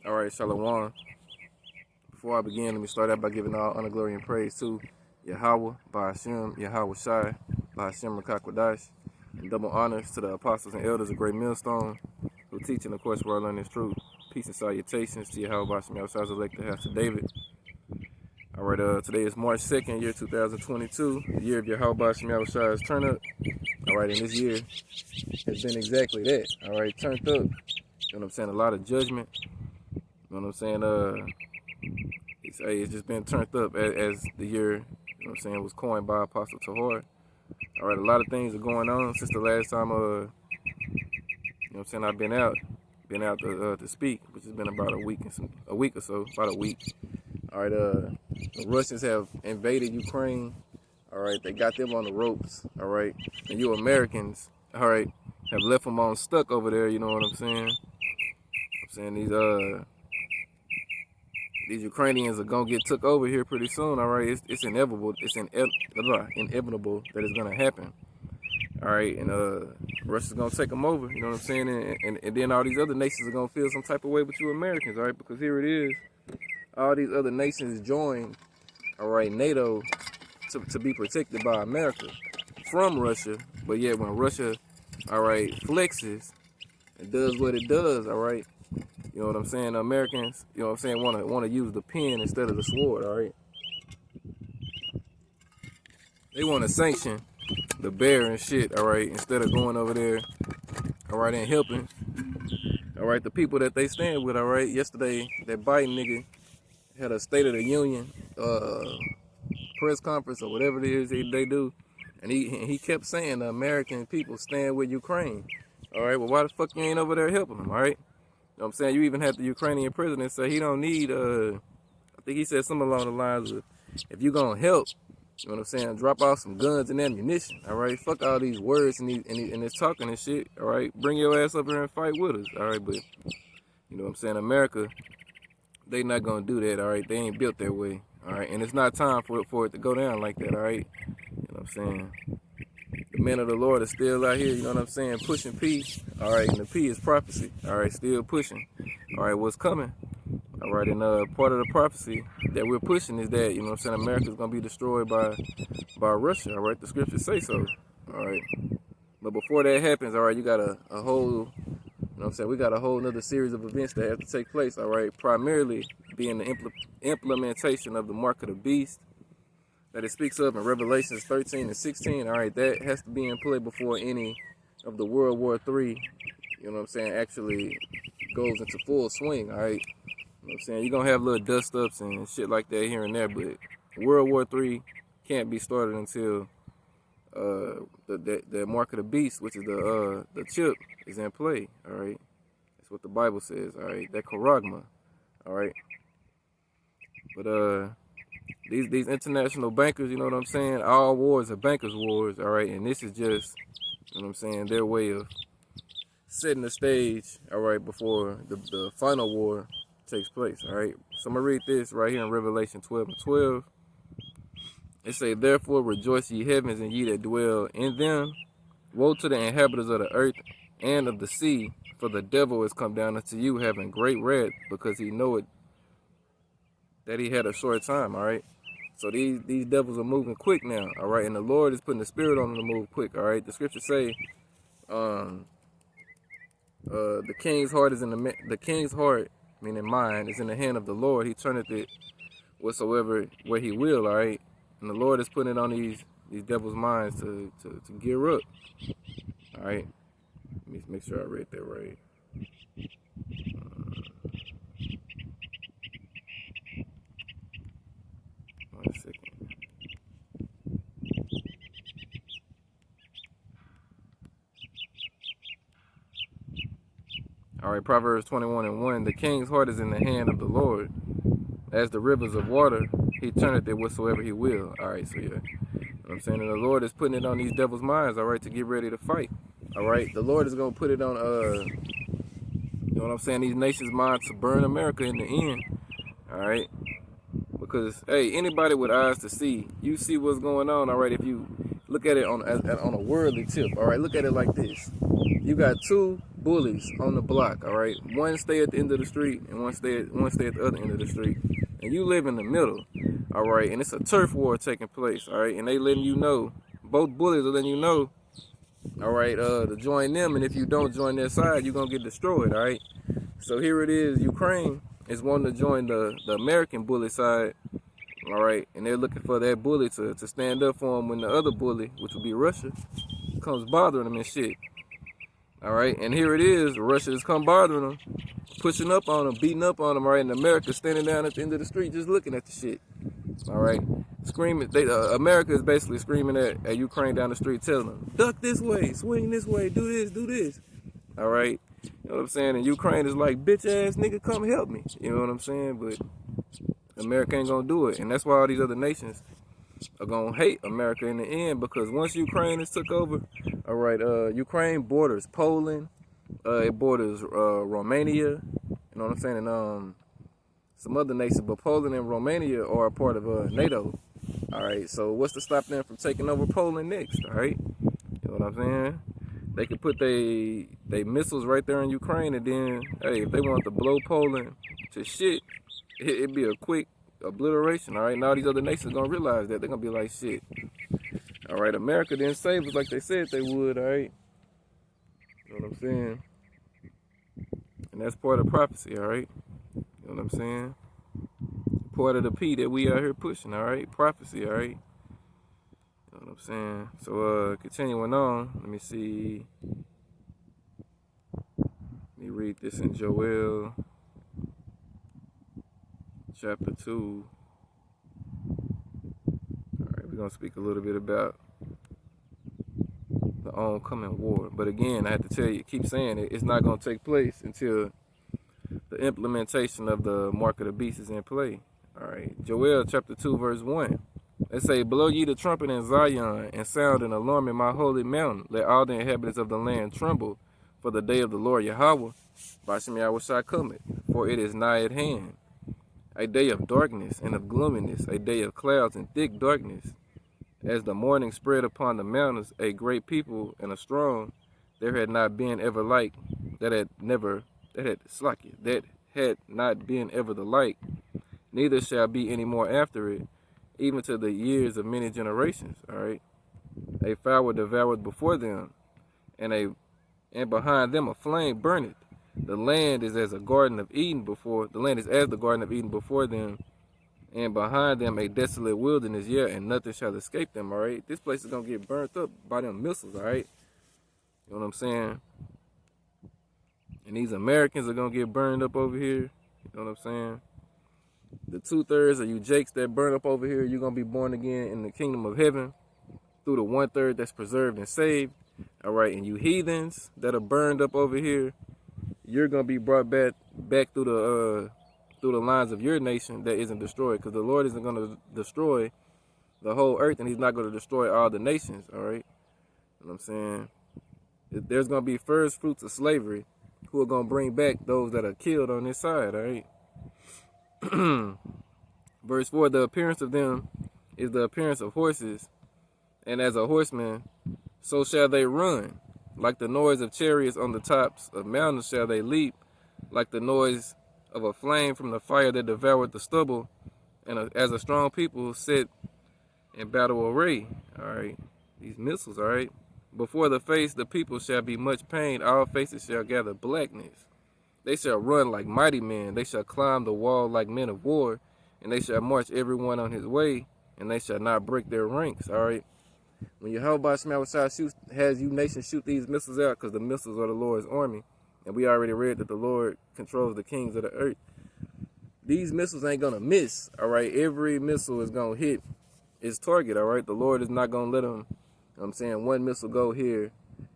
All right, Shalom. Before I begin, let me start out by giving all honor, glory, and praise to Yahweh, Ba'ashem, Yahweh Shai, Ba'ashem Rakakwadash, and double honors to the apostles and elders of Great Millstone who teach and of course where I learn this truth. Peace and salutations to Yahweh, Ba'ashem, Yahweh Shai's elected house of David. All right, today is March 2nd, year 2022, the year of Yahweh, Ba'ashem, Yahweh Shai's turn up. All right, and this year has been exactly that. All right, turned up. You know what I'm saying? A lot of judgment. You know what I'm saying? It's just been turned up as the year, you know what I'm saying, was coined by Apostle Tahor. All right, a lot of things are going on since the last time, you know what I'm saying, I've been out to speak, which has been about a week or so, about a week. All right, the Russians have invaded Ukraine. All right, they got them on the ropes. All right, and you Americans, all right, have left them on stuck over there. You know what I'm saying? These Ukrainians are gonna get took over here pretty soon. All right, it's inevitable. It's inevitable that it's gonna happen. All right, and Russia's gonna take them over. You know what I'm saying? And then all these other nations are gonna feel some type of way with you Americans. All right, because here it is. All these other nations joined, all right, NATO to be protected by America from Russia. But yet when Russia, all right, flexes and does what it does, all right, you know what I'm saying? Americans, you know what I'm saying, want to use the pen instead of the sword, all right? They want to sanction the bear and shit, all right, instead of going over there, all right, and helping, all right, the people that they stand with, all right? Yesterday, that Biden nigga had a State of the Union press conference or whatever it is they do, and he kept saying the American people stand with Ukraine, all right? Well, why the fuck you ain't over there helping them, all right? You know what I'm saying? You even had the Ukrainian president say he don't need, I think he said something along the lines of, if you gonna help, you know what I'm saying, drop off some guns and ammunition, all right? Fuck all these words and this talking and shit, all right? Bring your ass up here and fight with us, all right? But, you know what I'm saying, America, they not gonna do that, all right? They ain't built that way, all right? And it's not time for it to go down like that, all right? You know what I'm saying? The men of the Lord are still out here, you know what I'm saying, pushing peace, all right, and the P is prophecy, all right, still pushing, all right, what's coming, all right, and part of the prophecy that we're pushing is that, you know what I'm saying, America's going to be destroyed by Russia, all right, the scriptures say so, all right, but before that happens, all right, you got a whole, you know what I'm saying, we got a whole nother series of events that have to take place, all right, primarily being the implementation of the mark of the beast, that it speaks of in Revelations 13 and 16, all right, that has to be in play before any of the World War III, you know what I'm saying, actually goes into full swing, all right? You know what I'm saying? You're going to have little dust-ups and shit like that here and there, but World War III can't be started until the mark of the beast, which is the chip, is in play, all right? That's what the Bible says, all right? That charagma, all right? But, these international bankers, you know what I'm saying? All wars are bankers' wars, all right? And this is just, you know what I'm saying, their way of setting the stage, all right, before the final war takes place, all right? So I'm going to read this right here in Revelation 12 and 12. It say, therefore rejoice ye heavens and ye that dwell in them. Woe to the inhabitants of the earth and of the sea, for the devil is come down unto you having great wrath, because he knoweth that he had a short time, all right? So these devils are moving quick now, all right? And the Lord is putting the spirit on them to move quick, all right? The scriptures say, the king's heart is the king's heart, meaning mind, is in the hand of the Lord. He turneth it where he will, all right? And the Lord is putting it on these devils' minds to gear up, all right? Let me make sure I read that right. One second. All right, Proverbs 21 and 1. The king's heart is in the hand of the Lord. As the rivers of water, he turneth it whatsoever he will. All right, so yeah. You know what I'm saying? And the Lord is putting it on these devils' minds, all right, to get ready to fight. All right, the Lord is going to put it on, you know what I'm saying, these nations' minds to burn America in the end. All right? Because, hey, anybody with eyes to see, you see what's going on, all right, if you look at it on a worldly tip, all right? Look at it like this. You got two bullies on the block, all right? One stay at the end of the street and one stay at the other end of the street. And you live in the middle, all right? And it's a turf war taking place, all right? And they letting you know, both bullies are letting you know, all right, to join them. And if you don't join their side, you're going to get destroyed, all right? So here it is, Ukraine is wanting to join the American bully side, all right? And they're looking for that bully to stand up for them when the other bully, which would be Russia, comes bothering them and shit. All right, and here it is, Russia has come bothering them, pushing up on them, beating up on them, right? And America standing down at the end of the street just looking at the shit. All right, screaming. America is basically screaming at Ukraine down the street, telling them, duck this way, swing this way, do this, do this. All right, you know what I'm saying? And Ukraine is like, bitch ass nigga, come help me. You know what I'm saying? But America ain't gonna do it, and that's why all these other nations are gonna hate America in the end, because once Ukraine is took over, all right, Ukraine borders Poland, it borders Romania, you know what I'm saying, and some other nations, but Poland and Romania are a part of NATO. All right, so what's to stop them from taking over Poland next? All right, you know what I'm saying? They could put they missiles right there in Ukraine, and then hey, if they want to blow Poland to shit, it'd be a quick obliteration. All right, now these other nations gonna realize that they're gonna be like, shit, all right, America didn't save us like they said they would. All right, you know what I'm saying? And that's part of prophecy. All right, you know what I'm saying? Part of the P that we out here pushing. All right, prophecy. All right, you know what I'm saying? So continuing on, let me see, let me read this in Joel chapter 2. All right, we're gonna speak a little bit about the oncoming war. But again, I have to tell you, keep saying it, it's not gonna take place until the implementation of the mark of the beast is in play. All right, Joel chapter 2 verse 1. They say, blow ye the trumpet in Zion, and sound an alarm in my holy mountain. Let all the inhabitants of the land tremble, for the day of the Lord Yahweh, Bashem Yahweh cometh, for it is nigh at hand. A day of darkness and of gloominess, a day of clouds and thick darkness. As the morning spread upon the mountains, a great people and a strong, there had not been ever like, that had not been ever the like, neither shall be any more after it, even to the years of many generations. All right, a fire devoured before them, and behind them a flame burneth. The land is as the Garden of Eden before them, and behind them a desolate wilderness, and nothing shall escape them. All right, this place is gonna get burnt up by them missiles. All right, you know what I'm saying? And these Americans are gonna get burned up over here. You know what I'm saying? The 2/3 of you jakes that burn up over here, you're gonna be born again in the kingdom of heaven through the 1/3 that's preserved and saved. All right, and you heathens that are burned up over here, you're gonna be brought back through the lines of your nation that isn't destroyed, because the Lord isn't gonna destroy the whole earth, and He's not gonna destroy all the nations. All right, you know what I'm saying? There's gonna be first fruits of slavery who are gonna bring back those that are killed on this side. All right. Verse 4, the appearance of them is the appearance of horses, and as a horseman, so shall they run. Like the noise of chariots on the tops of mountains shall they leap, like the noise of a flame from the fire that devoured the stubble, and as a strong people sit in battle array. All right, these missiles. All right, before the face the people shall be much pain, all faces shall gather blackness. They shall run like mighty men, they shall climb the wall like men of war, and they shall march everyone on his way, and they shall not break their ranks. All right, when Yahweh has you nations shoot these missiles out, because the missiles are the Lord's army, and we already read that the Lord controls the kings of the earth. These missiles ain't gonna miss. All right, every missile is gonna hit its target. All right, the Lord is not gonna let them, you know what I'm saying, one missile go here,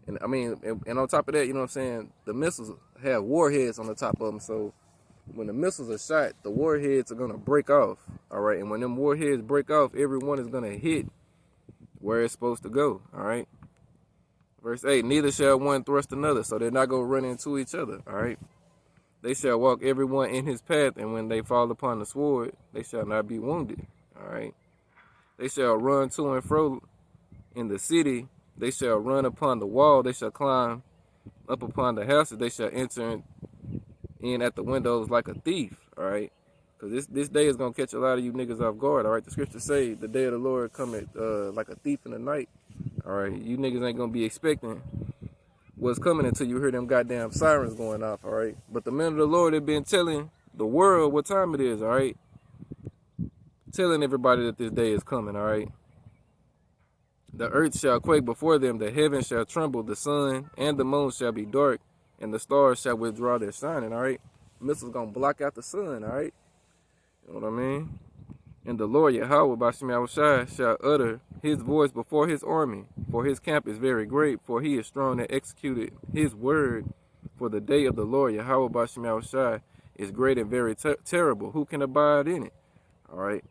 and I mean, and on top of that, you know what I'm saying, the missiles have warheads on the top of them, so when the missiles are shot, the warheads are gonna break off. All right, and when them warheads break off, everyone is gonna hit where it's supposed to go. All right, verse 8, neither shall one thrust another, so they're not gonna run into each other. All right, they shall walk everyone in his path, and when they fall upon the sword, they shall not be wounded. All right, they shall run to and fro in the city, they shall run upon the wall, they shall climb up upon the houses, they shall enter in at the windows like a thief, all right? Because this day is going to catch a lot of you niggas off guard, all right? The scriptures say the day of the Lord cometh like a thief in the night, all right? You niggas ain't going to be expecting what's coming until you hear them goddamn sirens going off, all right? But the men of the Lord have been telling the world what time it is, all right? Telling everybody that this day is coming, all right? The earth shall quake before them, the heavens shall tremble, the sun and the moon shall be dark, and the stars shall withdraw their shining, all right? Missiles gonna block out the sun, all right? You know what I mean? And the Lord Yahweh Bashim Yahushai shall utter his voice before his army, for his camp is very great, for he is strong and executed his word. For the day of the Lord Yahweh Bashim Yahushai is great and very terrible. Who can abide in it? All right?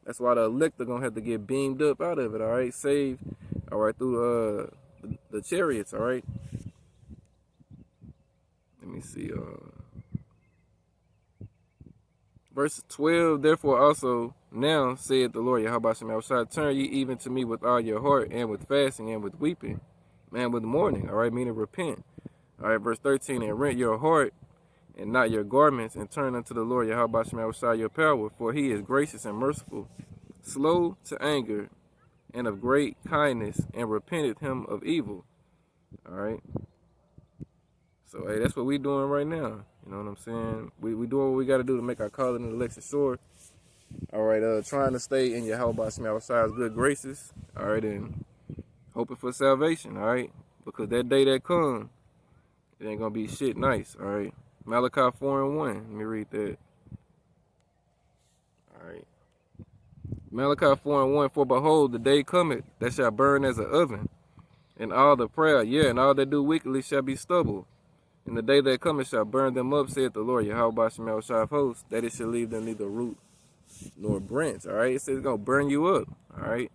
That's why the elect are going to have to get beamed up out of it, all right? Saved, all right, through the chariots, all right? Let me see. Verse 12, therefore also now saith the Lord Yahweh Shall turn ye even to me with all your heart, and with fasting, and with weeping, and with mourning, all right, meaning repent. All right, verse 13, and rent your heart and not your garments, and turn unto the Lord Yahweh Shall your power, for he is gracious and merciful, slow to anger, and of great kindness, and repenteth him of evil. All right. So, hey, that's what we doing right now. You know what I'm saying? We doing what we got to do to make our calling and election sure. All right, trying to stay in Yahweh Shall's good graces. All right, and hoping for salvation. All right, because that day that comes, it ain't gonna be shit nice. All right, Malachi 4:1. Let me read that. All right, Malachi 4:1. For behold, the day cometh that shall burn as an oven, and all the proud, and all that do wickedly shall be stubble. And the day that cometh shall burn them up, saith the Lord Yahweh Shemel Shah host, that it shall leave them neither root nor branch. All right, it says it's gonna burn you up. All right,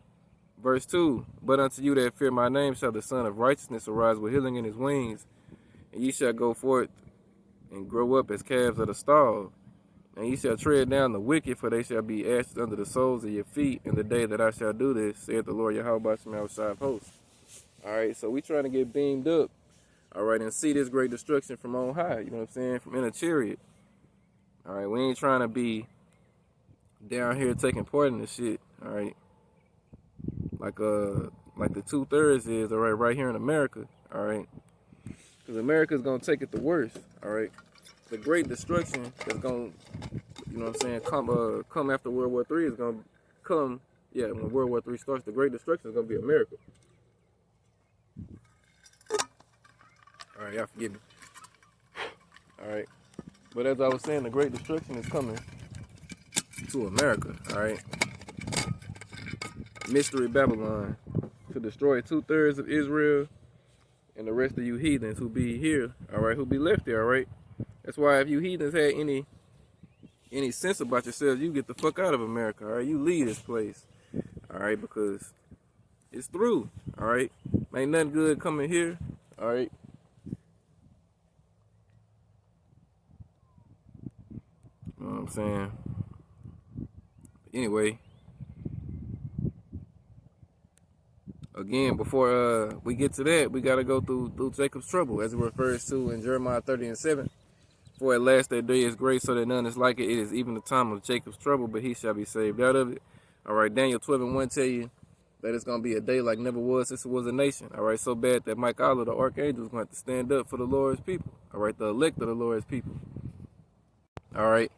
verse 2. But unto you that fear my name shall the Son of Righteousness arise with healing in his wings, and ye shall go forth and grow up as calves of the stall. And ye shall tread down the wicked, for they shall be ashes under the soles of your feet in the day that I shall do this, saith the Lord Yahweh Shemel Shah host. All right, so we trying to get beamed up. All right, and see this great destruction from on high, you know what I'm saying, from in a chariot. All right, we ain't trying to be down here taking part in this shit, all right, like the 2/3 is, all right here in America, all right, because America's going to take it the worst, all right. The great destruction that's going to, you know what I'm saying, come after World War III is going to come, when World War III starts, the great destruction is going to be America. All right, y'all forgive me. All right. But as I was saying, the great destruction is coming to America, all right? Mystery Babylon to destroy 2/3 of Israel and the rest of you heathens who be here, all right, who be left there, all right? That's why if you heathens had any sense about yourselves, you get the fuck out of America, all right? You leave this place, all right, because it's through, all right? Ain't nothing good coming here, all right? You know what I'm saying? Anyway, again, before we get to that, we got to go through Jacob's trouble, as it refers to in Jeremiah 30:7. For at last that day is great, so that none is like it. It is even the time of Jacob's trouble, but he shall be saved out of it. All right, Daniel 12:1 tell you that it's going to be a day like never was since it was a nation. All right, so bad that Michael, the archangel, is going to have to stand up for the Lord's people. All right, the elect of the Lord's people. All right.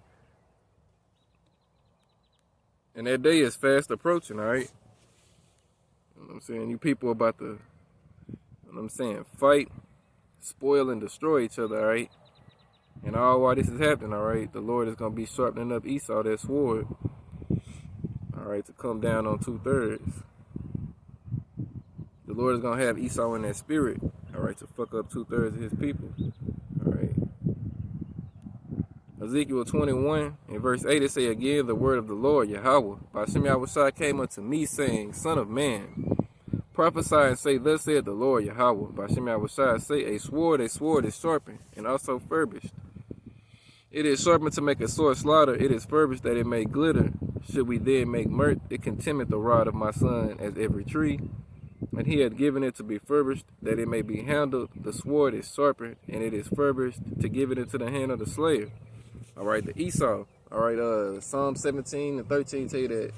And that day is fast approaching, all right? You know what I'm saying? You people about to, you know what I'm saying, fight, spoil, and destroy each other, all right? And all while this is happening, all right, the Lord is going to be sharpening up Esau, that sword, all right, to come down on 2/3. The Lord is going to have Esau in that spirit, all right, to fuck up 2/3 of his people, all right? Ezekiel 21 and verse 8, it say again, the word of the Lord, Yahweh, by Shem Yahushai came unto me, saying, Son of man, prophesy and say, thus saith the Lord, Yahweh, by Shem Yahushai, say, a sword is sharpened, and also furbished. It is sharpened to make a sore slaughter, it is furbished that it may glitter. Should we then make mirth, it contemneth the rod of my son as every tree. And he had given it to be furbished, that it may be handled. The sword is sharpened, and it is furbished to give it into the hand of the slayer. All right, the Esau. All right, Psalm 17 and 13 tell you that.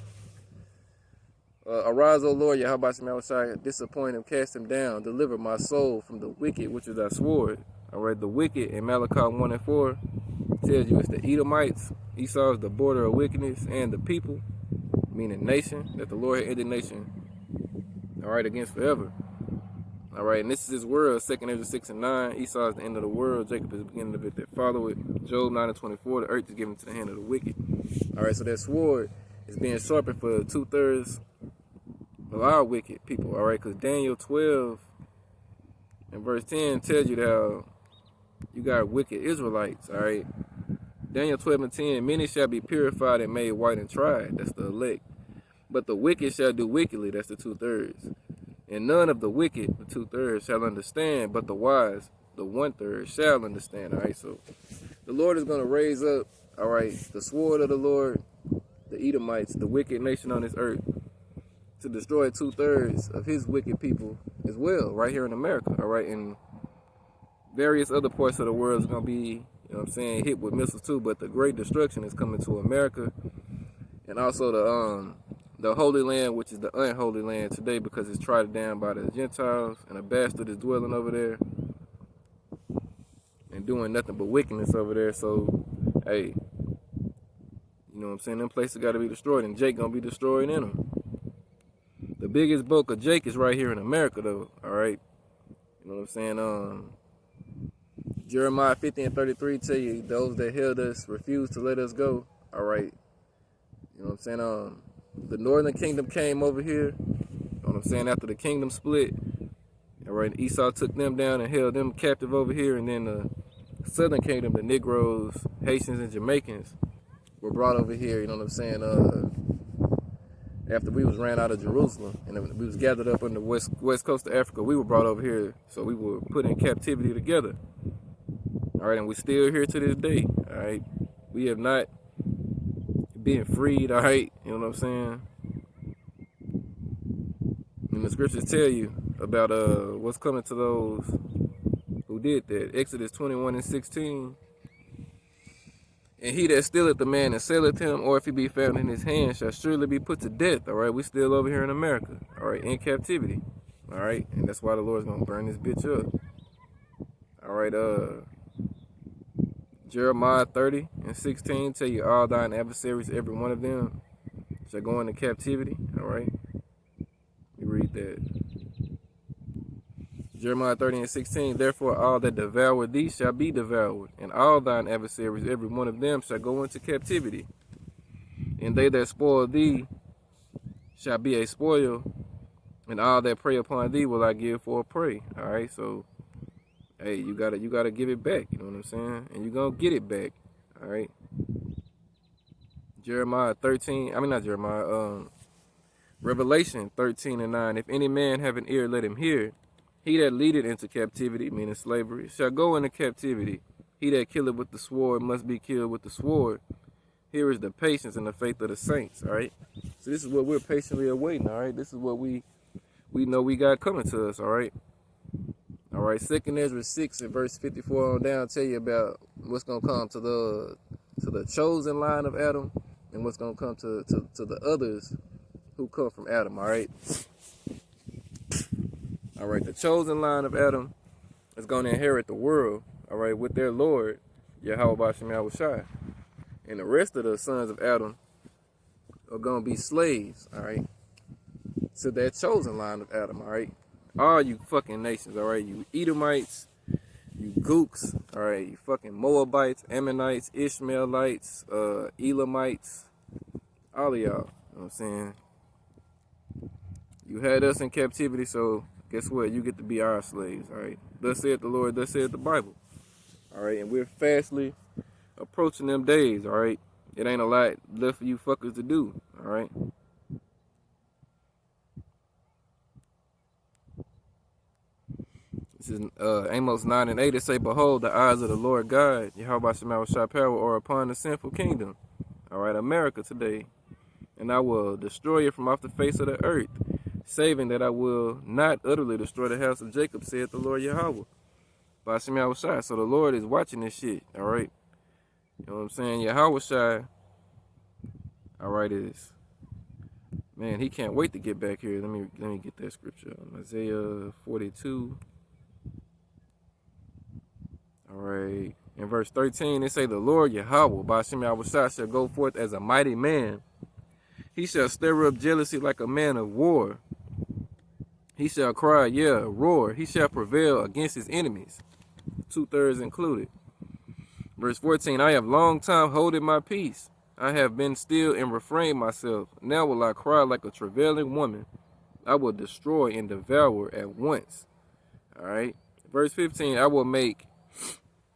Arise, O Lord, Yahweh Shai, disappoint him, cast him down, deliver my soul from the wicked, which is thy sword. All right, the wicked in Malachi 1 and 4 tells you it's the Edomites. Esau is the border of wickedness, and the people, meaning nation, that the Lord had ended nation, all right, against forever. All right, and this is his world, 2nd Ezra 6 and 9. Esau is the end of the world. Jacob is the beginning of it that follow it. Job 9 and 24, the earth is given to the hand of the wicked. All right, so that sword is being sharpened for 2/3 of our wicked people. All right, because Daniel 12 and verse 10 tells you how you got wicked Israelites. All right, Daniel 12 and 10, many shall be purified and made white and tried. That's the elect. But the wicked shall do wickedly. That's the 2/3. And none of the wicked, the 2/3, shall understand, but the wise, the 1/3, shall understand. All right, so the Lord is going to raise up, all right, the sword of the Lord, the Edomites, the wicked nation on this earth, to destroy 2/3 of his wicked people as well, right here in America, all right? And various other parts of the world is going to be, you know what I'm saying, hit with missiles too, but the great destruction is coming to America. And also the Holy Land, which is the unholy land today, because it's trodden down by the Gentiles, and a bastard is dwelling over there and doing nothing but wickedness over there. So, hey, you know what I'm saying? Them places got to be destroyed, and Jake gonna be destroyed in them. The biggest bulk of Jake is right here in America, though. All right, you know what I'm saying? Jeremiah 50 and 33 tell you those that held us refused to let us go. All right, you know what I'm saying? The northern kingdom came over here, you know what I'm saying, after the kingdom split. All right, Esau took them down and held them captive over here, and then the southern kingdom, the Negroes, Haitians, and Jamaicans were brought over here, you know what I'm saying, after we was ran out of Jerusalem, and we was gathered up on the west coast of Africa. We were brought over here, so we were put in captivity together. All right, and we still here to this day. All right, we have not been freed. All right, you know what I'm saying. And the scriptures tell you about what's coming to those who did that. Exodus 21 and 16. And he that stealeth the man and selleth him, or if he be found in his hand, shall surely be put to death. All right, we still over here in America. All right, in captivity. All right, and that's why the Lord's gonna burn this bitch up. All right, Jeremiah 30 and 16 tell you all thine adversaries, every one of them, shall go into captivity. All right, we read that. Jeremiah 30 and 16, therefore all that devour thee shall be devoured, and all thine adversaries, every one of them, shall go into captivity. And they that spoil thee shall be a spoil, and all that prey upon thee will I give for a prey. All right, so hey, you gotta give it back. You know what I'm saying? And you're gonna get it back. All right. Revelation 13 and 9. If any man have an ear, let him hear. He that leadeth into captivity, meaning slavery, shall go into captivity. He that killeth with the sword must be killed with the sword. Here is the patience and the faith of the saints. All right. So this is what we're patiently awaiting. All right. This is what we know we got coming to us. All right. All right. 2nd Ezra 6 and verse 54 on down tell you about what's gonna come to the chosen line of Adam, and what's gonna come to the others who come from Adam. All right. All right, the chosen line of Adam is going to inherit the world, all right, with their Lord, Yahweh Shai. And the rest of the sons of Adam are going to be slaves, all right, to that chosen line of Adam, all right. All you fucking nations, all right, you Edomites, you Gooks, all right, you fucking Moabites, Ammonites, Ishmaelites, Elamites, all of y'all, you know what I'm saying. You had us in captivity, so guess what? You get to be our slaves, all right? Thus saith the Lord, thus saith the Bible, all right? And we're fastly approaching them days, all right? It ain't a lot left for you fuckers to do, all right? This is Amos 9 and 8. It say, behold, the eyes of the Lord God, Yahweh Shai power, are upon the sinful kingdom, all right, America today. And I will destroy it from off the face of the earth. saving that I will not utterly destroy the house of Jacob, saith the Lord Yahweh. By Shemi Awashai. So the Lord is watching this shit, all right? You know what I'm saying? Yahweh Shai, all right, is, man, he can't wait to get back here. Let me get that scripture. Isaiah 42. All right. In verse 13, they say, the Lord Yahweh, by Shemi Awashai, shall go forth as a mighty man. He shall stir up jealousy like a man of war. He shall cry, yeah, roar. He shall prevail against his enemies, 2/3 included. Verse 14, I have long time holding my peace. I have been still and refrained myself. Now will I cry like a travailing woman. I will destroy and devour at once. All right. Verse 15, I will make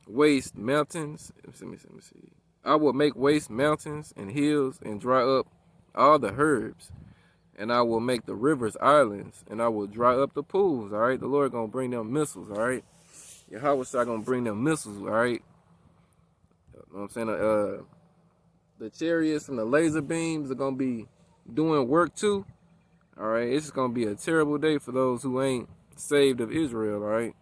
waste mountains. Let me see. I will make waste mountains and hills and dry up all the herbs. And I will make the rivers islands, and I will dry up the pools. All right. The Lord gonna bring them missiles. All right. Yahweh Shai gonna bring them missiles. All right. You know what I'm saying? The chariots and the laser beams are gonna be doing work too. All right. It's just gonna be a terrible day for those who ain't saved of Israel. All right.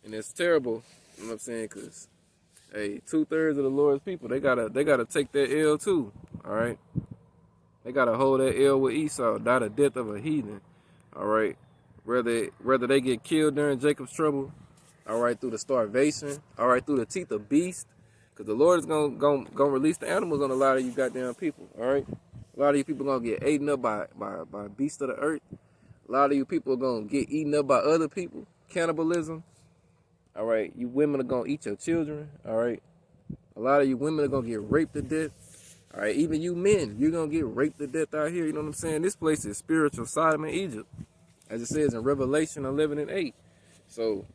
And it's terrible, you know what I'm saying? Cause hey, 2/3 of the Lord's people, they gotta take that L too. All right. They gotta hold that L with Esau, die the death of a heathen. All right. Whether they get killed during Jacob's trouble, all right, through the starvation, all right, through the teeth of beast, because the Lord is gonna release the animals on a lot of you goddamn people. All right. A lot of you people gonna get eaten up by beasts of the earth. A lot of you people are gonna get eaten up by other people. Cannibalism. All right, you women are gonna eat your children. All right, a lot of you women are gonna get raped to death. All right, even you men, you're gonna get raped to death out here. You know what I'm saying? This place is spiritual Sodom and Egypt, as it says in Revelation 11:8. So,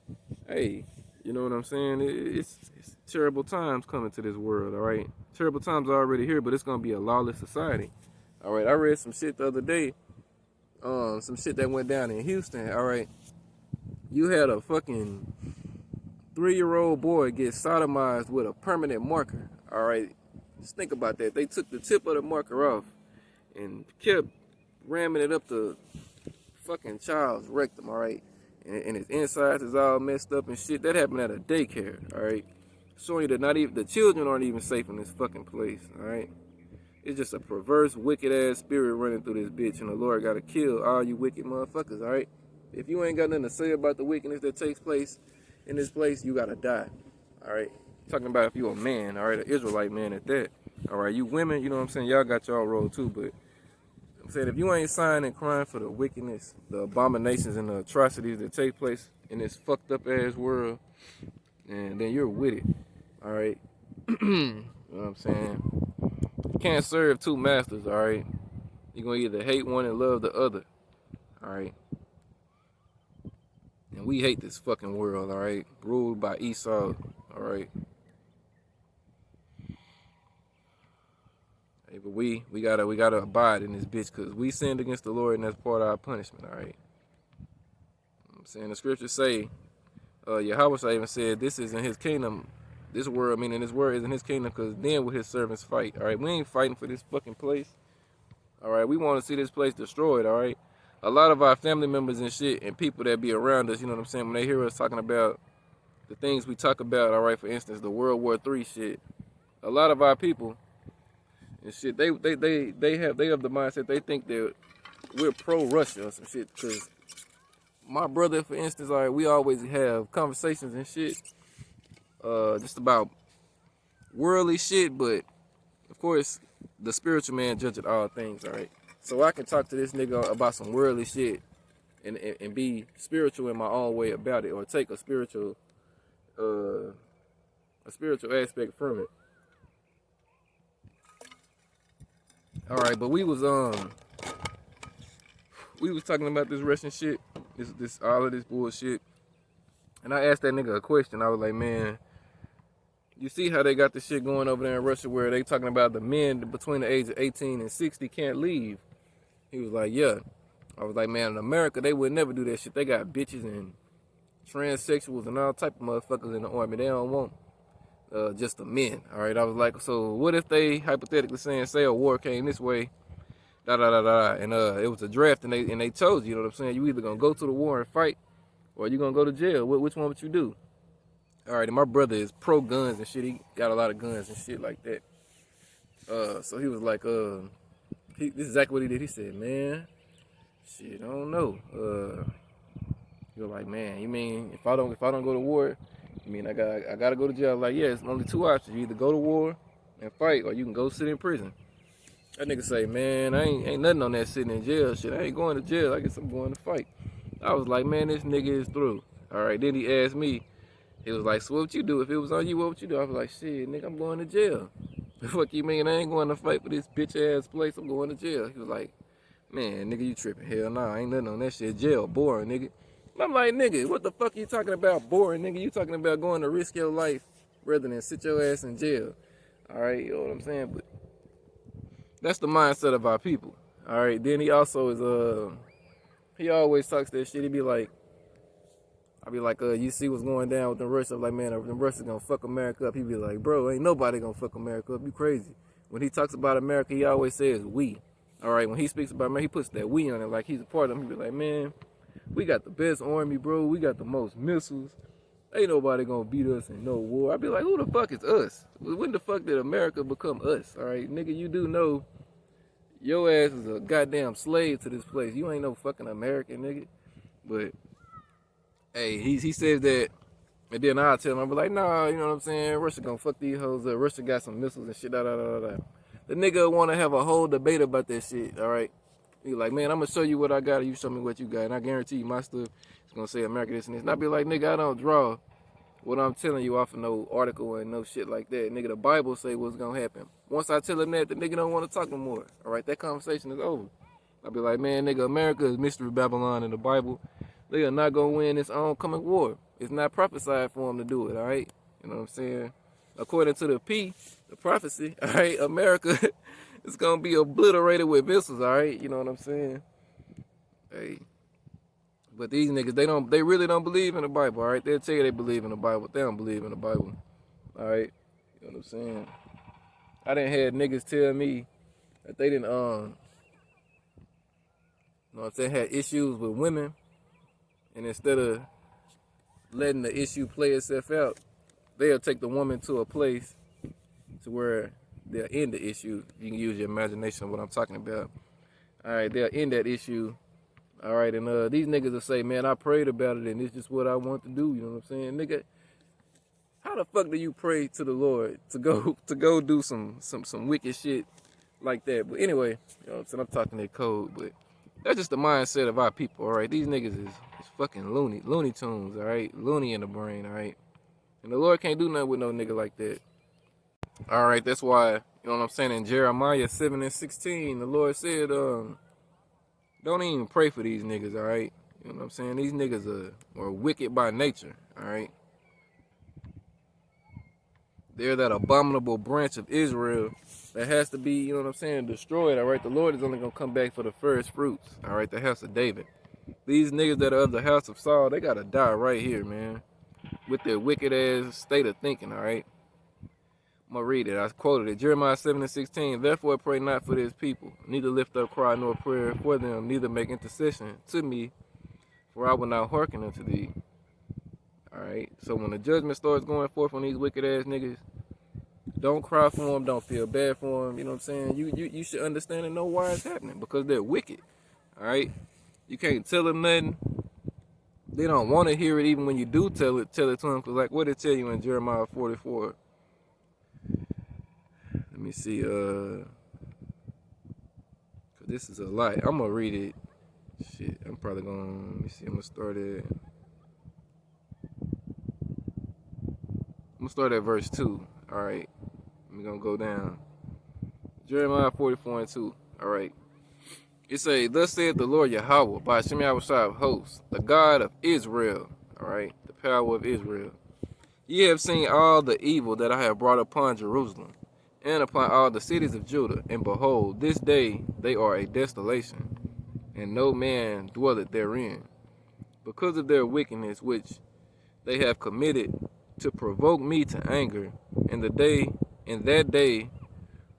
hey, you know what I'm saying? It's terrible times coming to this world. All right, terrible times are already here, but it's gonna be a lawless society. All right, I read some shit the other day. Some shit that went down in Houston. All right, you had a fucking 3-year-old boy get sodomized with a permanent marker. All right, just think about that. They took the tip of the marker off and kept ramming it up the fucking child's rectum. All right, and his insides is all messed up and shit. That happened at a daycare. All right, showing you that not even the children aren't even safe in this fucking place. All right, it's just a perverse, wicked ass spirit running through this bitch, and the Lord gotta kill all you wicked motherfuckers. All right, if you ain't got nothing to say about the wickedness that takes place in this place, you gotta die. All right, talking about if you a man, all right, an Israelite man at that. All right, you women, you know what I'm saying, y'all got y'all role too, but I'm saying if you ain't sighing and crying for the wickedness, the abominations and the atrocities that take place in this fucked up ass world, and then you're with it. All right, you know what I'm saying? You can't serve two masters. All right, you're gonna either hate one and love the other. All right. And we hate this fucking world, all right? Ruled by Esau, all right? Hey, but we gotta abide in this bitch because we sinned against the Lord and that's part of our punishment, all right? I'm saying the scriptures say, Yahweh even said, this is in his kingdom, this world, meaning this world is in his kingdom because then will his servants fight, all right? We ain't fighting for this fucking place, all right? We want to see this place destroyed, all right? A lot of our family members and shit and people that be around us, you know what I'm saying, when they hear us talking about the things we talk about, all right, for instance, the World War III shit, a lot of our people and shit, they have the mindset, they think that we're pro-Russia or some shit, because my brother, for instance, all right, we always have conversations and shit, just about worldly shit, but of course, the spiritual man judges all things, all right? So I can talk to this nigga about some worldly shit and be spiritual in my own way about it, or take a spiritual aspect from it. All right, but we was talking about this Russian shit, this all of this bullshit, and I asked that nigga a question. I was like, man, you see how they got this shit going over there in Russia where they talking about the men between the age of 18 and 60 can't leave? He was like, yeah. I was like, man, in America, they would never do that shit. They got bitches and transsexuals and all type of motherfuckers in the army. They don't want just the men, all right? I was like, so what if they, hypothetically saying, say a war came this way, da da da da. And it was a draft, and they chose you. You know what I'm saying? You either gonna go to the war and fight, or you gonna go to jail. Which one would you do? All right, and my brother is pro guns and shit. He got a lot of guns and shit like that. So he was like, this is exactly what he did. He said, man, shit, I don't know. He was like, man, you mean if I don't go to war, you mean I gotta go to jail? I was like, yeah, it's only two options. You either go to war and fight, or you can go sit in prison. That nigga say, man, I ain't nothing on that sitting in jail shit. I ain't going to jail. I guess I'm going to fight. I was like, man, this nigga is through. All right, then he asked me. He was like, so what would you do? If it was on you, what would you do? I was like, shit, nigga, I'm going to jail. The fuck you mean? I ain't going to fight for this bitch ass place. I'm going to jail. He was like, man, nigga, you tripping. Hell nah, ain't nothing on that shit. Jail, boring, nigga. I'm like, nigga, what the fuck are you talking about boring, nigga? You talking about going to risk your life rather than sit your ass in jail. All right, you know what I'm saying? But that's the mindset of our people. All right, then he also is, he always talks that shit. He be like, I be like, you see what's going down with the Russians? I'm like, man, the Russians gonna fuck America up. He be like, bro, ain't nobody gonna fuck America up. You crazy. When he talks about America, he always says we. All right, when he speaks about America, he puts that we on it like he's a part of them. He be like, man, we got the best army, bro. We got the most missiles. Ain't nobody gonna beat us in no war. I be like, who the fuck is us? When the fuck did America become us? All right, nigga, you do know your ass is a goddamn slave to this place. You ain't no fucking American, nigga. But hey, he says that, and then I'll tell him, I'll be like, nah, you know what I'm saying? Russia gonna fuck these hoes up. Russia got some missiles and shit, da da da da. The nigga wanna have a whole debate about that shit, all right? He like, man, I'm gonna show you what I got, and you show me what you got, and I guarantee you my stuff is gonna say America this and this. And I be like, nigga, I don't draw what I'm telling you off of no article and no shit like that. Nigga, the Bible say what's gonna happen. Once I tell him that, the nigga don't wanna talk no more, all right? That conversation is over. I be like, man, nigga, America is Mystery Babylon in the Bible. They are not gonna win this oncoming war. It's not prophesied for them to do it, all right? You know what I'm saying? According to the prophecy, all right, America is gonna be obliterated with missiles, all right? You know what I'm saying? Hey, but these niggas, they really don't believe in the Bible, all right? They'll tell you they believe in the Bible, but they don't believe in the Bible, all right? You know what I'm saying? I done had niggas tell me that they didn't, you know what I'm saying, had issues with women. And instead of letting the issue play itself out, they'll take the woman to a place to where they'll end the issue. You can use your imagination of what I'm talking about. All right, they'll end that issue. All right, and these niggas will say, man, I prayed about it, and it's just what I want to do. You know what I'm saying? Nigga, how the fuck do you pray to the Lord to go do some wicked shit like that? But anyway, you know what I'm saying? I'm talking that code, but that's just the mindset of our people, all right? These niggas is fucking Looney Tunes, all right? Looney in the brain, all right? And the Lord can't do nothing with no nigga like that. All right, that's why, you know what I'm saying, in Jeremiah 7:16, the Lord said, don't even pray for these niggas, all right? You know what I'm saying? These niggas are wicked by nature, all right? They're that abominable branch of Israel that has to be, you know what I'm saying, destroyed, all right? The Lord is only going to come back for the first fruits, all right? The house of David. These niggas that are of the house of Saul, they got to die right here, man, with their wicked ass state of thinking, all right? I'm going to read it. I quoted it. Jeremiah 7:16, therefore pray not for this people, neither lift up cry nor prayer for them, neither make intercession to me, for I will not hearken unto thee. All right, so when the judgment starts going forth on these wicked ass niggas, don't cry for them, don't feel bad for them. You know what I'm saying? You should understand and know why it's happening, because they're wicked. All right, you can't tell them nothing. They don't want to hear it, even when you do tell it to them. Cause like what it tell you in Jeremiah 44. Let me see. Cause this is a lot. I'm gonna read it. Shit, I'm probably gonna. Let me see. I'm gonna start it. I'm gonna start at verse 2. All right. I'm gonna go down. Jeremiah 44:2. All right. It say, thus saith the Lord Yahweh, by Hashem Yahushua of hosts, the God of Israel. All right. The power of Israel. Ye have seen all the evil that I have brought upon Jerusalem, and upon all the cities of Judah. And behold, this day they are a desolation, and no man dwelleth therein, because of their wickedness which they have committed to provoke me to anger. And that day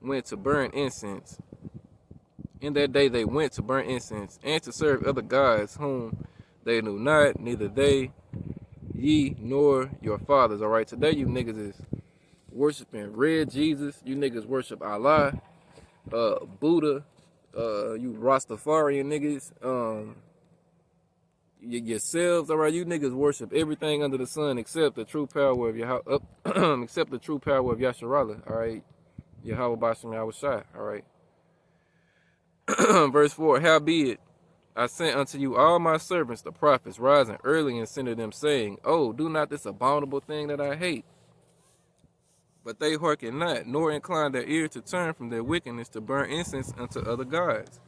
went to burn incense In that day they went to burn incense and to serve other gods whom they knew not, neither they, ye, nor your fathers. All right, today you niggas is worshiping red Jesus. You niggas worship Allah, Buddha, you Rastafarian niggas, yourselves. All right, you niggas worship everything under the sun except the true power of except the true power of Yasharallah. All right, Yahweh Basham Yahushai. All right. Verse 4, howbeit I sent unto you all my servants, the prophets, rising early and sending them, saying, oh, do not this abominable thing that I hate. But they hearken not, nor incline their ear to turn from their wickedness to burn incense unto other gods.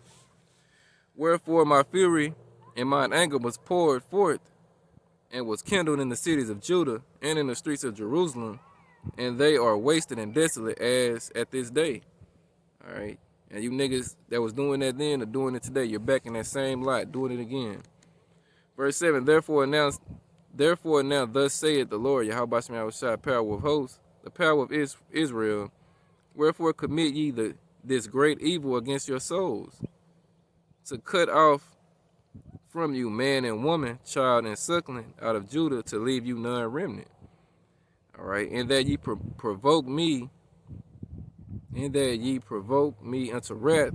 Wherefore my fury and mine anger was poured forth, and was kindled in the cities of Judah and in the streets of Jerusalem, and they are wasted and desolate as at this day. All right. And you niggas that was doing that then are doing it today. You're back in that same lot, doing it again. Verse 7, therefore now thus saith the Lord, Yahweh Basham Yahushai, power of hosts, the power of Israel, wherefore commit ye this great evil against your souls, to cut off from you man and woman, child and suckling, out of Judah, to leave you none remnant. All right, and that ye provoke me unto wrath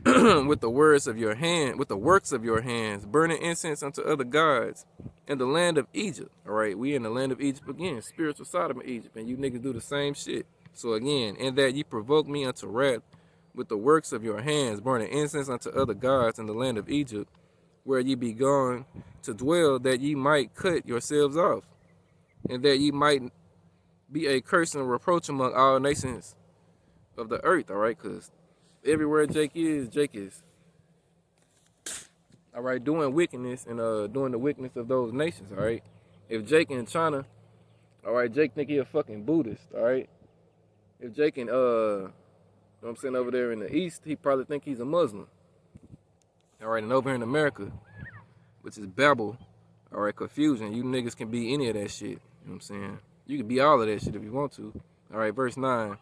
with the works of your hands, burning incense unto other gods in the land of Egypt. All right, we in the land of Egypt again, spiritual Sodom of Egypt, and you niggas do the same shit. So again, and that ye provoke me unto wrath with the works of your hands, burning incense unto other gods in the land of Egypt, where ye be gone to dwell, that ye might cut yourselves off, and that ye might be a curse and reproach among all nations of the earth. All right, because everywhere Jake is, all right, doing wickedness and doing the wickedness of those nations. All right, if Jake in China, all right, Jake think he a fucking Buddhist. All right, if Jake in you know what I'm saying, over there in the East, he probably think he's a Muslim. All right, and over here in America, which is Babel, all right, confusion, you niggas can be any of that shit. You know what I'm saying? You can be all of that shit if you want to. All right, verse 9.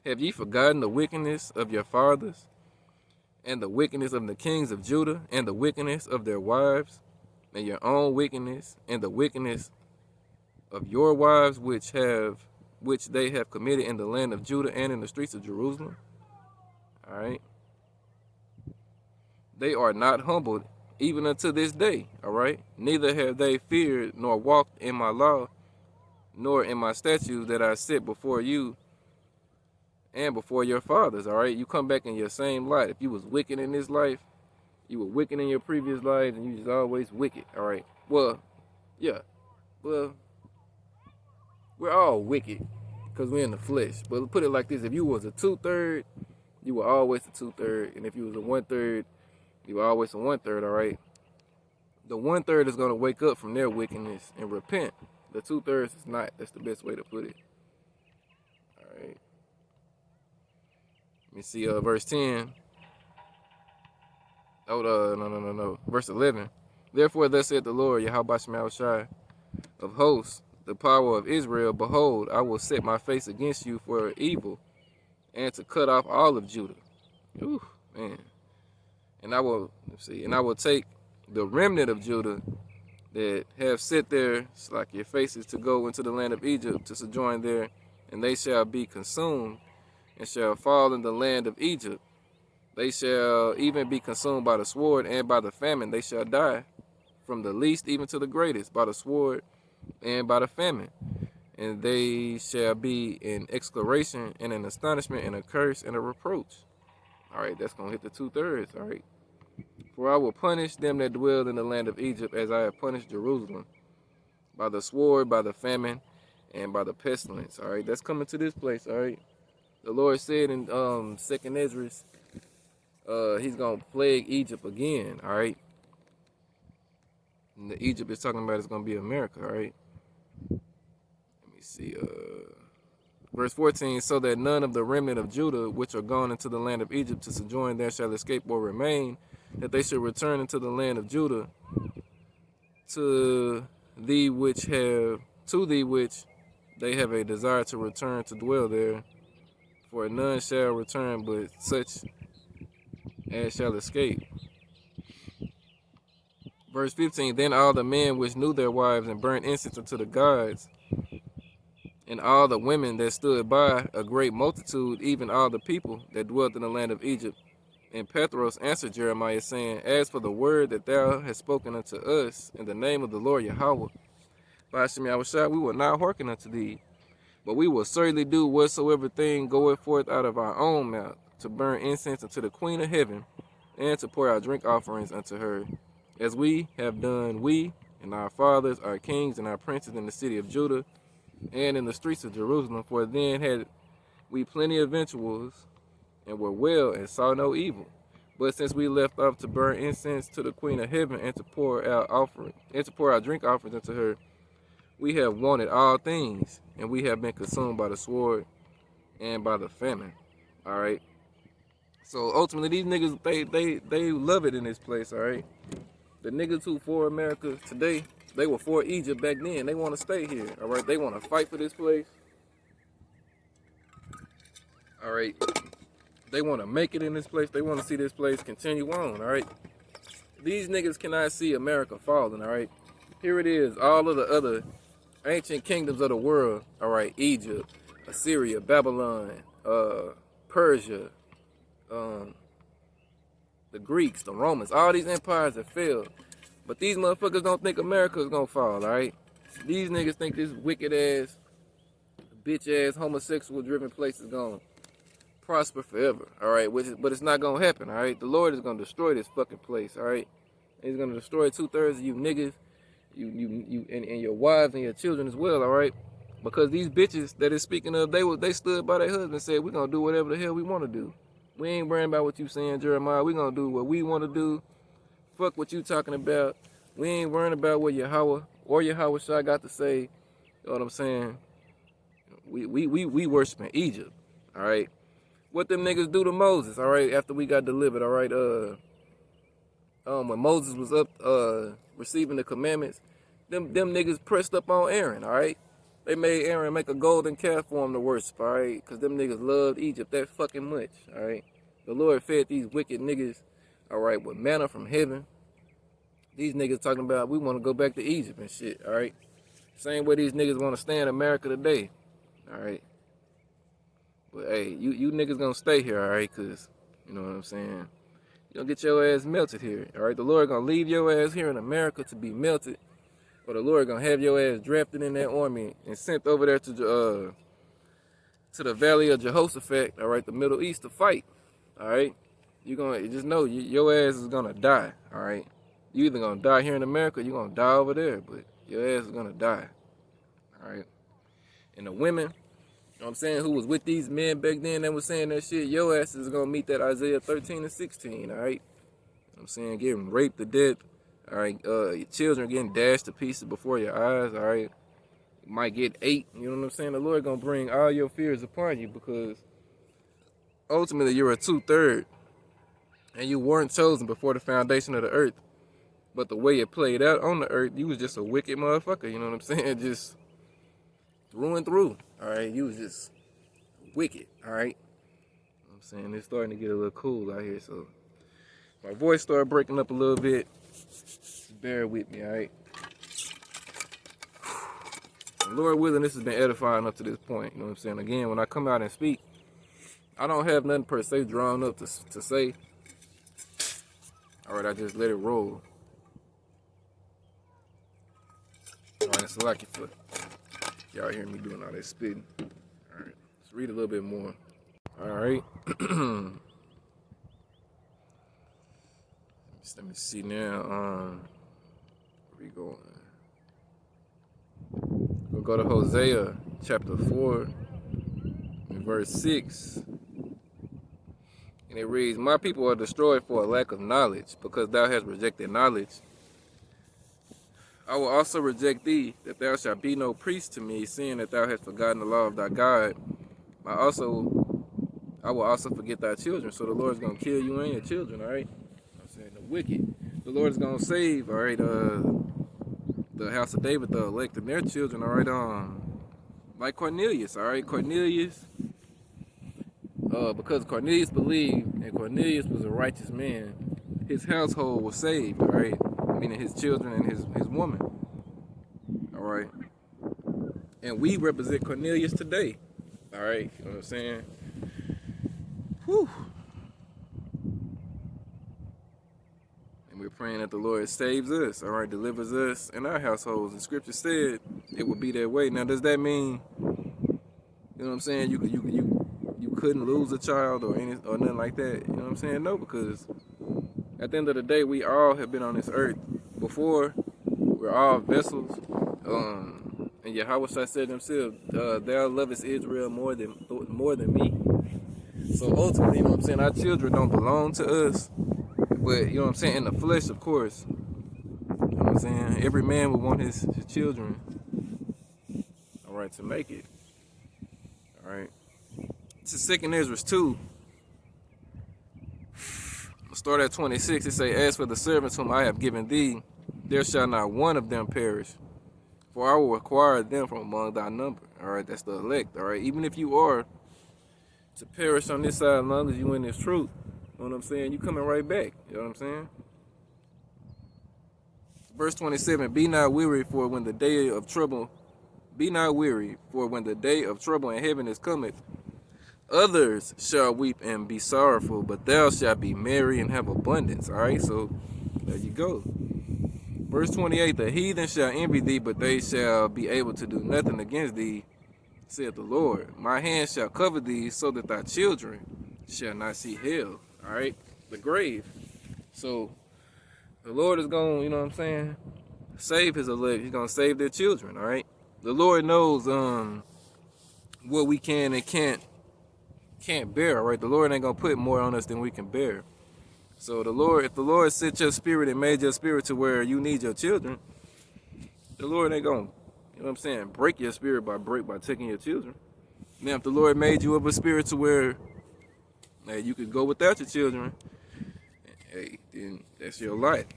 Have ye forgotten the wickedness of your fathers, and the wickedness of the kings of Judah, and the wickedness of their wives, and your own wickedness, and the wickedness of your wives, which they have committed in the land of Judah and in the streets of Jerusalem? All right. They are not humbled even unto this day. All right. Neither have they feared nor walked in my law, nor in my statutes that I set before you and before your fathers. All right, you come back in your same light. If you was wicked in this life, you were wicked in your previous lives, and you just always wicked. All right, well, yeah, well, we're all wicked because we're in the flesh. But put it like this: if you was a 2/3, you were always a 2/3, and if you was a 1/3, you were always a 1/3. All right, the 1/3 is gonna wake up from their wickedness and repent. The 2/3 is not. That's the best way to put it. All right. Let me see, verse 10. Oh, no. Verse 11. Therefore, thus saith the Lord, Yahweh Basham Shai of hosts, the power of Israel, behold, I will set my face against you for evil, and to cut off all of Judah. Ooh, man. And I will take the remnant of Judah that have set their like your faces to go into the land of Egypt to sojourn there, and they shall be consumed, and shall fall in the land of Egypt. They shall even be consumed by the sword and by the famine. They shall die, from the least even to the greatest, by the sword and by the famine. And they shall be in exclamation and an astonishment and a curse and a reproach. All right, that's going to hit the 2/3. All right. For I will punish them that dwell in the land of Egypt as I have punished Jerusalem, by the sword, by the famine, and by the pestilence. All right, that's coming to this place. All right. The Lord said in 2nd Esdras, he's going to plague Egypt again. All right. And the Egypt is talking about is going to be America. All right. Let me see. Verse 14, so that none of the remnant of Judah, which are gone into the land of Egypt to sojourn there, shall escape or remain, that they should return into the land of Judah, to thee which they have a desire to return to dwell there. For none shall return but such and shall escape. Verse 15, then all the men which knew their wives and burnt incense unto the gods, and all the women that stood by, a great multitude, even all the people that dwelt in the land of Egypt. And Petros answered Jeremiah, saying, as for the word that thou hast spoken unto us in the name of the Lord Yahweh, by Hashem Yahushua, we will not hearken unto thee, but we will certainly do whatsoever thing goeth forth out of our own mouth, to burn incense unto the Queen of Heaven, and to pour out drink offerings unto her, as we have done, we and our fathers, our kings and our princes in the city of Judah, and in the streets of Jerusalem. For then had we plenty of victuals, and were well, and saw no evil. But since we left off to burn incense to the Queen of Heaven, and to pour out drink offerings unto her, we have wanted all things, and we have been consumed by the sword and by the famine. All right. So ultimately, these niggas, they love it in this place. All right. The niggas who for America today, they were for Egypt back then. They want to stay here. All right. They want to fight for this place. All right. They want to make it in this place. They want to see this place continue on. All right. These niggas cannot see America falling. All right. Here it is. All of the other ancient kingdoms of the world. All right. Egypt, Assyria, Babylon, Persia, the Greeks, the Romans, all these empires have failed. But these motherfuckers don't think America is gonna fall, all right? These niggas think this wicked ass, bitch ass, homosexual driven place is gonna prosper forever, all right? But it's not gonna happen, all right? The Lord is gonna destroy this fucking place, all right? He's gonna destroy 2/3 of you niggas, and your wives and your children as well, all right? Because these bitches that is speaking of, they stood by their husband and said, we're gonna do whatever the hell we wanna do. We ain't worrying about what you saying, Jeremiah. We gonna do what we wanna do. Fuck what you talking about. We ain't worrying about what Yahweh or Yahweh Shai got to say. You know what I'm saying? We worshiping Egypt. All right. What them niggas do to Moses? All right. After we got delivered. All right. When Moses was up receiving the commandments, them niggas pressed up on Aaron. All right. They made Aaron make a golden calf for him to worship. All right. Because them niggas loved Egypt that fucking much. All right. The Lord fed these wicked niggas. All right, with manna from heaven. These niggas talking about we want to go back to Egypt and shit, all right? Same way these niggas want to stay in America today, all right? But, hey, you niggas gonna stay here, all right? Because, you know what I'm saying? You gonna get your ass melted here, all right? The Lord gonna leave your ass here in America to be melted, or the Lord gonna have your ass drafted in that army and sent over there to the Valley of Jehoshaphat, all right, the Middle East to fight, all right? You just know your ass is gonna die, all right? You either gonna die here in America, or you gonna die over there, but your ass is gonna die, all right? And the women, you know what I'm saying, who was with these men back then that was saying that shit, your ass is gonna meet that Isaiah 13 and 16, all right? You know what I'm saying, getting raped to death, all right? Your children getting dashed to pieces before your eyes, all right? You might get ate, you know what I'm saying? The Lord gonna bring all your fears upon you because ultimately you're a 2/3. And you weren't chosen before the foundation of the earth. But the way it played out on the earth, you was just a wicked motherfucker. You know what I'm saying? Just through and through. All right? You was just wicked. All right? You know what I'm saying? It's starting to get a little cool out here. So my voice started breaking up a little bit. Just bear with me. All right? And Lord willing, this has been edifying up to this point. You know what I'm saying? Again, when I come out and speak, I don't have nothing per se drawn up to say. All right, I just let it roll. All right, it's lucky for y'all hear me doing all that spitting. All right, let's read a little bit more. All right. Let me see now. Where we going? We'll go to Hosea chapter 4, and verse 6. And it reads, my people are destroyed for a lack of knowledge, because thou hast rejected knowledge. I will also reject thee, that thou shalt be no priest to me, seeing that thou hast forgotten the law of thy God. I will also forget thy children. So the Lord's going to kill you and your children, all right? I'm saying the wicked. The Lord is going to save, all right, the house of David, the elect and their children, all right? Like Cornelius, all right? Cornelius, because Cornelius believed, and Cornelius was a righteous man, his household was saved, all right? Meaning his children and his woman, all right? And we represent Cornelius today, all right? You know what I'm saying? Whew. And we're praying that the Lord saves us, all right? Delivers us and our households. The scripture said it would be that way. Now, does that mean, you know what I'm saying, you couldn't lose a child or nothing like that? You know what I'm saying? No, because at the end of the day, we all have been on this earth before. We're all vessels. And Yahweh said himself, thou lovest Israel more than me. So ultimately, you know what I'm saying, our children don't belong to us. But, you know what I'm saying, in the flesh, of course, you know what I'm saying, every man would want his children, all right, to make it. All right. This is 2 Ezra 2. Start at 26. It say, as for the servants whom I have given thee, there shall not one of them perish. For I will require them from among thy number. All right, that's the elect. All right, even if you are to perish on this side, as long as you in this truth, you know what I'm saying, you coming right back. You know what I'm saying? Verse 27, be not weary, for when the day of trouble, be not weary, for when the day of trouble in heaven is cometh, others shall weep and be sorrowful, but thou shalt be merry and have abundance. All right, so there you go. Verse 28, the heathen shall envy thee, but they shall be able to do nothing against thee, saith the Lord. My hand shall cover thee, so that thy children shall not see hell. All right, the grave. So the Lord is going, you know what I'm saying, save his elect. He's going to save their children, all right? The Lord knows what we can and can't bear, all right? The Lord ain't going to put more on us than we can bear. So the Lord, if the Lord set your spirit and made your spirit to where you need your children, the Lord ain't going to, you know what I'm saying, break your spirit by taking your children. Now, if the Lord made you of a spirit to where, hey, you could go without your children, hey, then that's your light.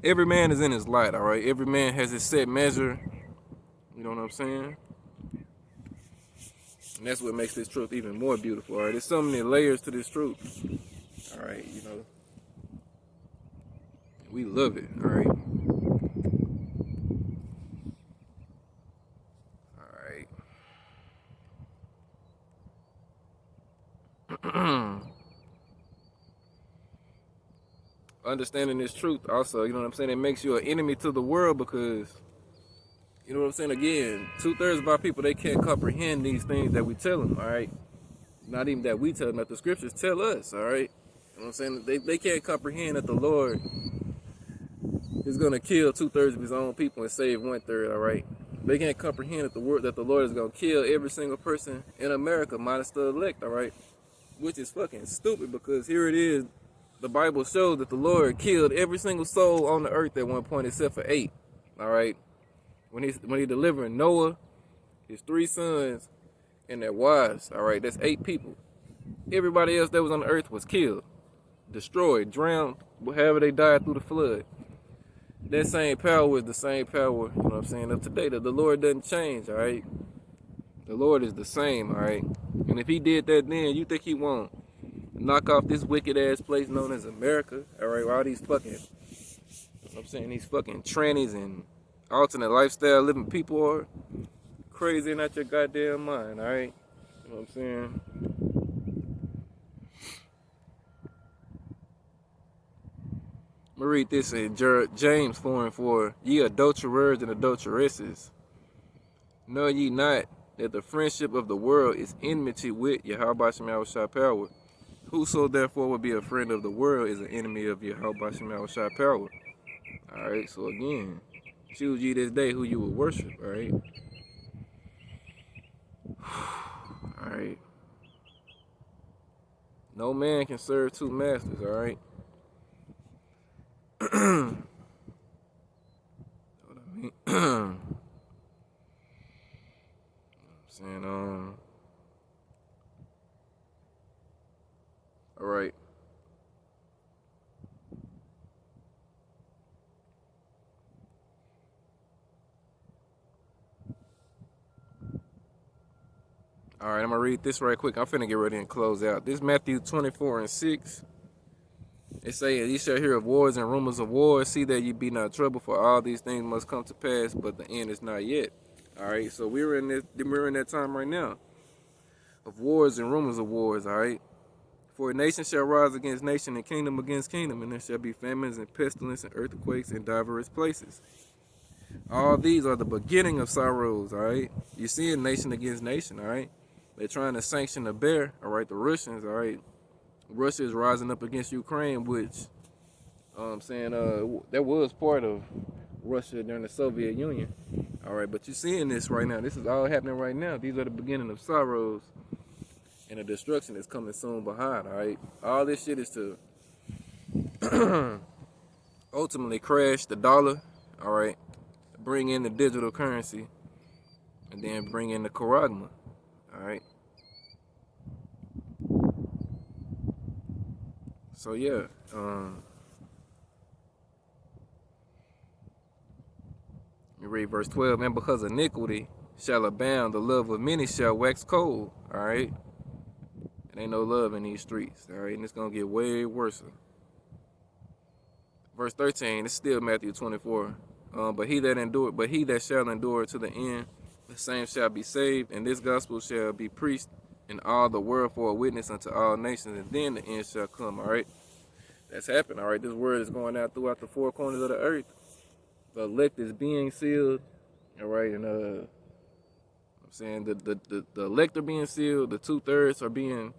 Every man is in his light, all right? Every man has his set measure, you know what I'm saying? And that's what makes this truth even more beautiful, all right? There's so many layers to this truth, all right? You know, we love it, all right? All right. Understanding this truth also, you know what I'm saying, it makes you an enemy to the world because, you know what I'm saying, again, 2/3 of our people, they can't comprehend these things that we tell them, all right? Not even that we tell them, that the scriptures tell us, all right? You know what I'm saying? They can't comprehend that the Lord is going to kill 2/3 of his own people and save 1/3, all right? They can't comprehend that the Lord is going to kill every single person in America minus the elect, all right? Which is fucking stupid because here it is. The Bible shows that the Lord killed every single soul on the earth at one point except for 8. All right. When he delivered Noah, his 3 sons, and their wives. All right. That's 8 people. Everybody else that was on the earth was killed, destroyed, drowned, however they died through the flood. That same power is the same power, you know what I'm saying, of today. That the Lord doesn't change. All right. The Lord is the same. All right. And if he did that then, you think he won't knock off this wicked ass place known as America, all right, where all these fucking, you know what I'm saying, these fucking trannies and alternate lifestyle living people are crazy and out your goddamn mind, all right? You know what I'm saying? I'm gonna read this in James 4:4. Ye adulterers and adulteresses, know ye not that the friendship of the world is enmity with Yahweh Shema Shai power? Whoso therefore would be a friend of the world is an enemy of Yahweh Shema Shai power. Alright, so again, choose ye this day who you will worship, alright? Alright. No man can serve 2 masters, alright? What I mean? saying, alright. All right, I'm gonna read this right quick. I'm finna get ready and close out. This Matthew 24:6. It says, "Ye shall hear of wars and rumors of wars. See that ye be not troubled, for all these things must come to pass, but the end is not yet." All right, so we're in that time right now of wars and rumors of wars. All right, for nation shall rise against nation, and kingdom against kingdom, and there shall be famines and pestilence and earthquakes in diverse places. All these are the beginning of sorrows. All right, you see it nation against nation. All right, they're trying to sanction the bear. All right, the Russians. All right. Russia is rising up against Ukraine, which that was part of Russia during the Soviet Union. All right, but you're seeing this right now. This is all happening right now. These are the beginning of sorrows and the destruction that's coming soon behind. All right, all this shit is to ultimately crash the dollar. All right, bring in the digital currency, and then bring in the charagma. All right. So yeah, you read verse 12, and because iniquity shall abound, the love of many shall wax cold. All right, and ain't no love in these streets. All right, and it's gonna get way worse. Verse 13, it's still Matthew 24. But he that shall endure to the end, the same shall be saved, and this gospel shall be preached in all the world for a witness unto all nations, and then the end shall come. All right. That's happened, all right? This word is going out throughout the four corners of the earth. The elect is being sealed, all right? And I'm saying the elect are being sealed. The 2/3 are being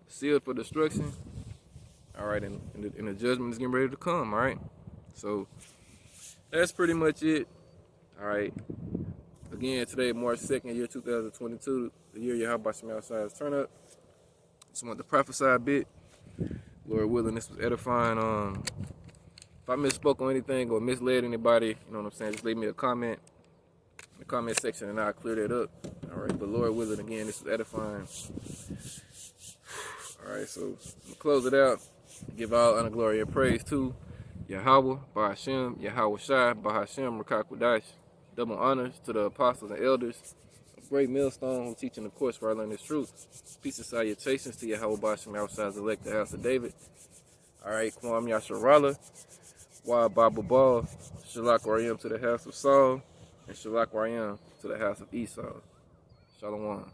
sealed for destruction, all right? And the judgment is getting ready to come, all right? So that's pretty much it, all right? Again, today, March 2nd, year 2022, the year Yahweh Shem Outside's turn up. Just want to prophesy a bit. Lord willing, this was edifying. If I misspoke on anything or misled anybody, you know what I'm saying, just leave me a comment in the comment section and I'll clear that up. All right, but Lord willing, again, this was edifying. All right, so I'm gonna close it out. Give all honor, glory, and praise to Yahweh, Bahashem, Yahweh Shai, Bahashem, Rakakwadash. Double honors to the apostles and elders. Great millstone who teaching the course where I learn this truth. Peace and salutations to Yahweh Bashem outside the elect, the house of David. All right, Kwam Yasharala, Wa Babu Ball, Shalak Rayam to the house of Saul, and Shalak Rayam to the house of Esau. Shalom.